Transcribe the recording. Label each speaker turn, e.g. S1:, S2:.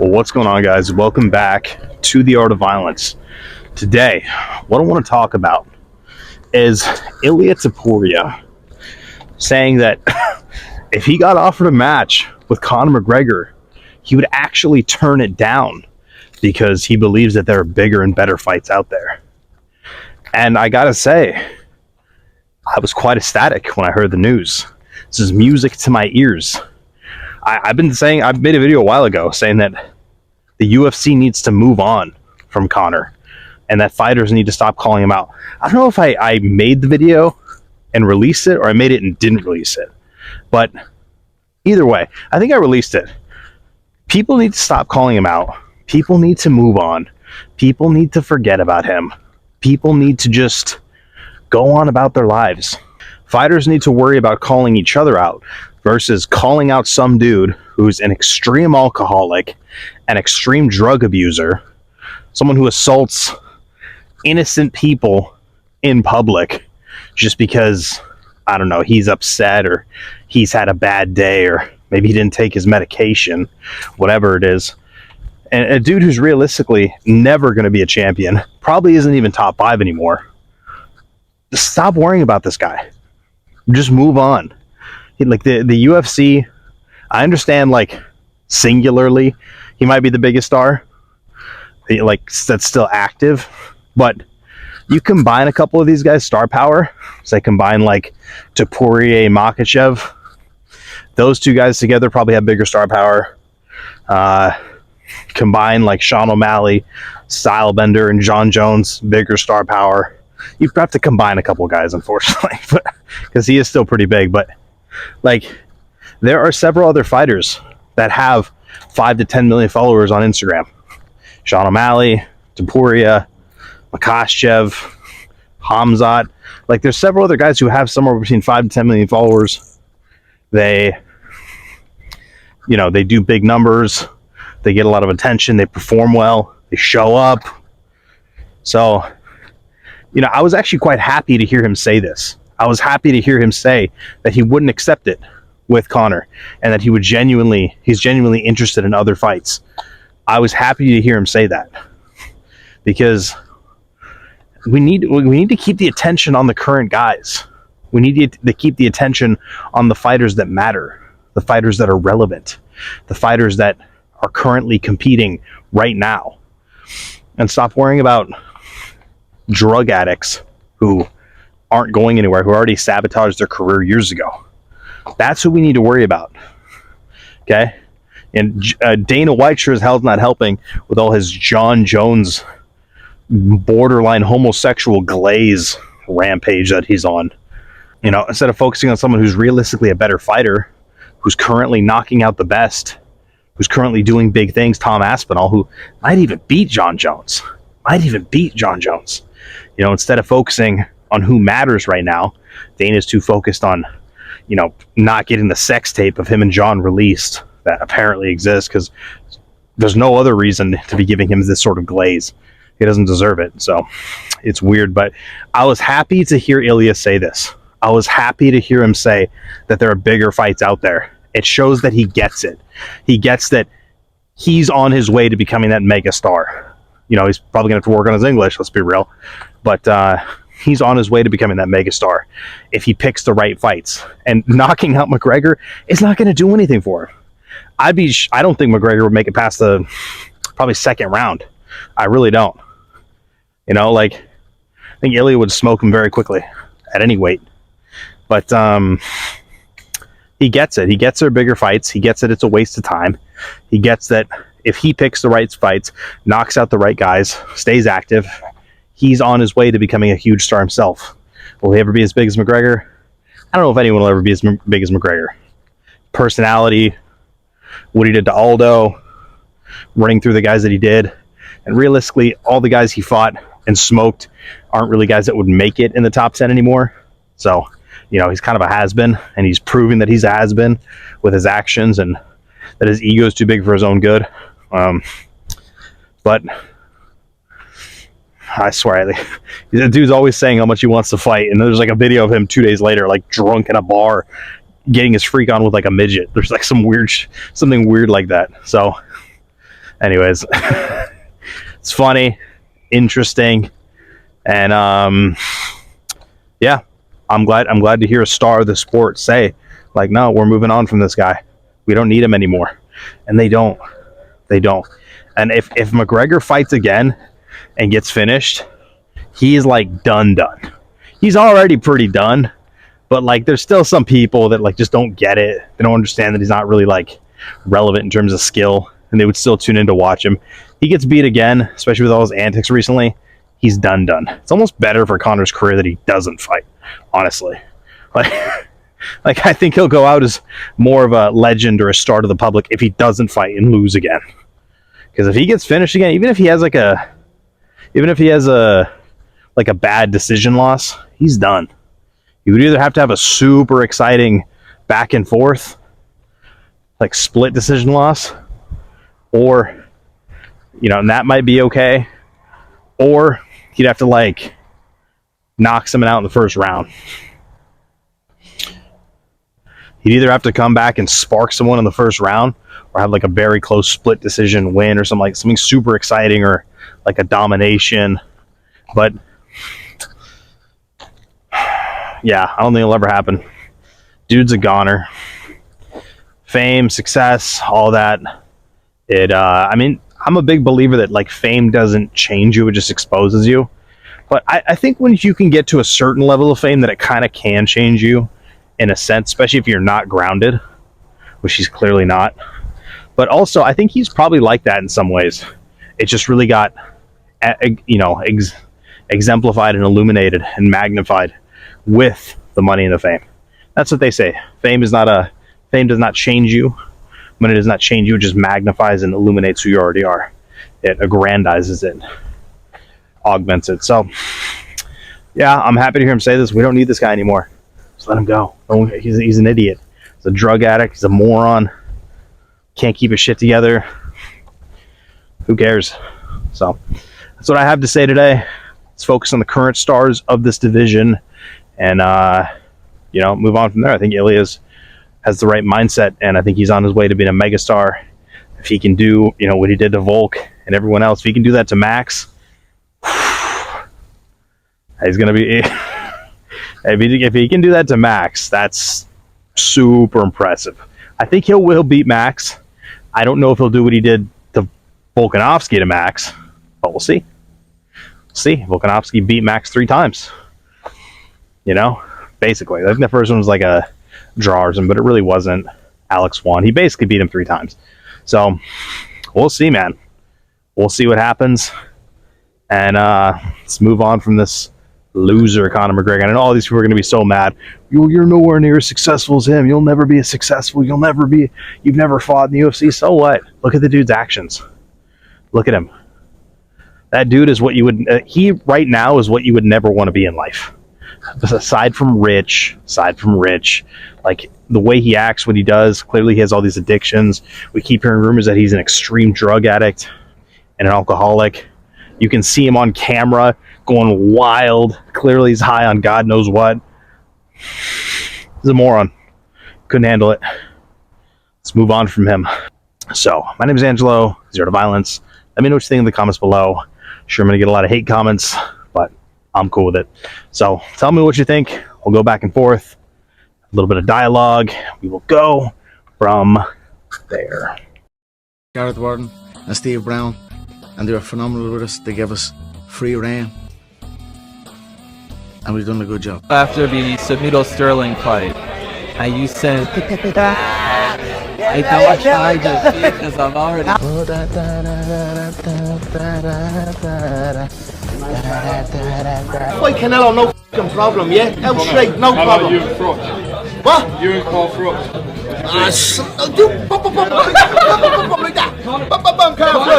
S1: Well, what's going on, guys? Welcome back to The Art of Violence. Today, what I want to talk about is Ilia Topuria saying that if he got offered a match with Conor McGregor, he would actually turn it down because he believes that there are bigger and better fights out there. And I gotta say, I was quite ecstatic when I heard the news. This is music to my ears. I made a video a while ago saying that the UFC needs to move on from Conor and that fighters need to stop calling him out. I don't know if I made the video and released it or I made it and didn't release it. But either way, I think I released it. People need to stop calling him out. People need to move on. People need to forget about him. People need to just go on about their lives. Fighters need to worry about calling each other out versus calling out some dude who's an extreme alcoholic, an extreme drug abuser, someone who assaults innocent people in public just because, I don't know, he's upset or he's had a bad day or maybe he didn't take his medication, whatever it is. And a dude who's realistically never going to be a champion, probably isn't even top 5 anymore. Stop worrying about this guy. Just move on. Like the UFC, I understand, like, singularly he might be the biggest star, like, that's still active, but you combine a couple of these guys' star power, say combine like Topuria, Makhachev, those two guys together probably have bigger star power. Combine like Sean O'Malley, Stylebender, and John Jones, bigger star power. You have to combine a couple of guys, unfortunately, but because he is still pretty big. But like, there are several other fighters that have 5 to 10 million followers on Instagram. Sean O'Malley, Topuria, Makhachev, Hamzat. Like, there's several other guys who have somewhere between 5 to 10 million followers. They do big numbers. They get a lot of attention. They perform well. They show up. So, I was actually quite happy to hear him say this. I was happy to hear him say that he wouldn't accept it with Conor and that he's genuinely interested in other fights. I was happy to hear him say that because we need to keep the attention on the current guys. We need to keep the attention on the fighters that matter, the fighters that are relevant, the fighters that are currently competing right now, and stop worrying about drug addicts who aren't going anywhere, who already sabotaged their career years ago. That's who we need to worry about. Okay? And Dana White sure as hell's not helping with all his John Jones borderline homosexual glaze rampage that he's on. Instead of focusing on someone who's realistically a better fighter, who's currently knocking out the best, who's currently doing big things, Tom Aspinall, who might even beat John Jones. Instead of focusing on who matters right now, Dana's too focused on, not getting the sex tape of him and John released that apparently exists, because there's no other reason to be giving him this sort of glaze. He doesn't deserve it. So it's weird, but I was happy to hear Ilia say this. I was happy to hear him say that there are bigger fights out there. It shows that he gets it. He gets that he's on his way to becoming that mega star. He's probably going to have to work on his English, let's be real. But he's on his way to becoming that mega star if he picks the right fights. And knocking out McGregor is not going to do anything for him. I don't think McGregor would make it past the probably second round. I really don't. I think Ilia would smoke him very quickly at any weight. But he gets it. He gets their bigger fights. He gets that it's a waste of time. He gets that if he picks the right fights, knocks out the right guys, stays active, he's on his way to becoming a huge star himself. Will he ever be as big as McGregor? I don't know if anyone will ever be as big as McGregor. Personality, what he did to Aldo, running through the guys that he did, and realistically, all the guys he fought and smoked aren't really guys that would make it in the top 10 anymore. So, he's kind of a has-been, and he's proving that he's a has-been with his actions and that his ego is too big for his own good. But I swear, the dude's always saying how much he wants to fight, and there's like a video of him 2 days later, like drunk in a bar, getting his freak on with like a midget. There's like something weird like that. So Anyways, it's funny, interesting, and yeah, I'm glad to hear a star of the sport say, like, no, we're moving on from this guy. We don't need him anymore. And they don't. And if McGregor fights again and gets finished, he's like done. He's already pretty done, but like there's still some people that like just don't get it. They don't understand that he's not really like relevant in terms of skill, and they would still tune in to watch him. He gets beat again, especially with all his antics recently. He's done. It's almost better for Conor's career that he doesn't fight, honestly. Like I think he'll go out as more of a legend or a star to the public if he doesn't fight and lose again. Because if he gets finished again, even if he has a bad decision loss, he's done. You would either have to have a super exciting back and forth, like split decision loss, or, and that might be okay, or he'd have to like knock someone out in the first round. He'd either have to come back and spark someone in the first round, or have like a very close split decision win, or something super exciting, or like a domination. But yeah, I don't think it'll ever happen. Dude's a goner. Fame, success, all that. I'm a big believer that like fame doesn't change you, it just exposes you. But I think when you can get to a certain level of fame, that it kind of can change you in a sense, especially if you're not grounded, which he's clearly not. But also, I think he's probably like that in some ways. It just really got, exemplified and illuminated and magnified with the money and the fame. That's what they say. Fame does not change you. Money does not change you. It just magnifies and illuminates who you already are. It aggrandizes it, augments it. So, yeah, I'm happy to hear him say this. We don't need this guy anymore. Just let him go. He's an idiot. He's a drug addict. He's a moron. Can't keep his shit together. Who cares? So that's what I have to say today. Let's focus on the current stars of this division and, move on from there. I think Ilia has the right mindset, and I think he's on his way to being a megastar. If he can do, what he did to Volk and everyone else, if he can do that to Max, he's going to be... If he can do that to Max, that's super impressive. I think he will beat Max. I don't know if he'll do what he did to Volkanovski to Max, but we'll see. Volkanovski beat Max 3 times. Basically. I think the first one was like a draw or something, but it really wasn't. Alex won. He basically beat him 3 times. So, we'll see, man. We'll see what happens. And let's move on from this loser Conor McGregor. And all these people are going to be so mad. You're nowhere near as successful as him. You'll never be as successful. You've never fought in the UFC. So what? Look at the dude's actions. Look at him. That dude is what you would... he right now is what you would never want to be in life. Aside from rich, like the way he acts, what he does, clearly he has all these addictions. We keep hearing rumors that he's an extreme drug addict and an alcoholic. You can see him on camera going wild. Clearly he's high on God knows what. He's a moron. Couldn't handle it. Let's move on from him. So, my name is Angelo, Zero to Violence. Let me know what you think in the comments below. Sure, I'm going to get a lot of hate comments, but I'm cool with it. So, tell me what you think. We'll go back and forth. A little bit of dialogue. We will go from there.
S2: Gareth Warden and Steve Brown, and they were phenomenal with us. They gave us free reign, and we've done a good job.
S3: After the Cejudo Sterling fight, and you said, I know I tried to see because I'm already.
S4: Fight Canelo, no f***ing problem, yeah? Out straight, no problem.
S5: You and Crutch.
S4: What?
S5: You and Carl Crutch.
S4: Do like that. Carl Crutch.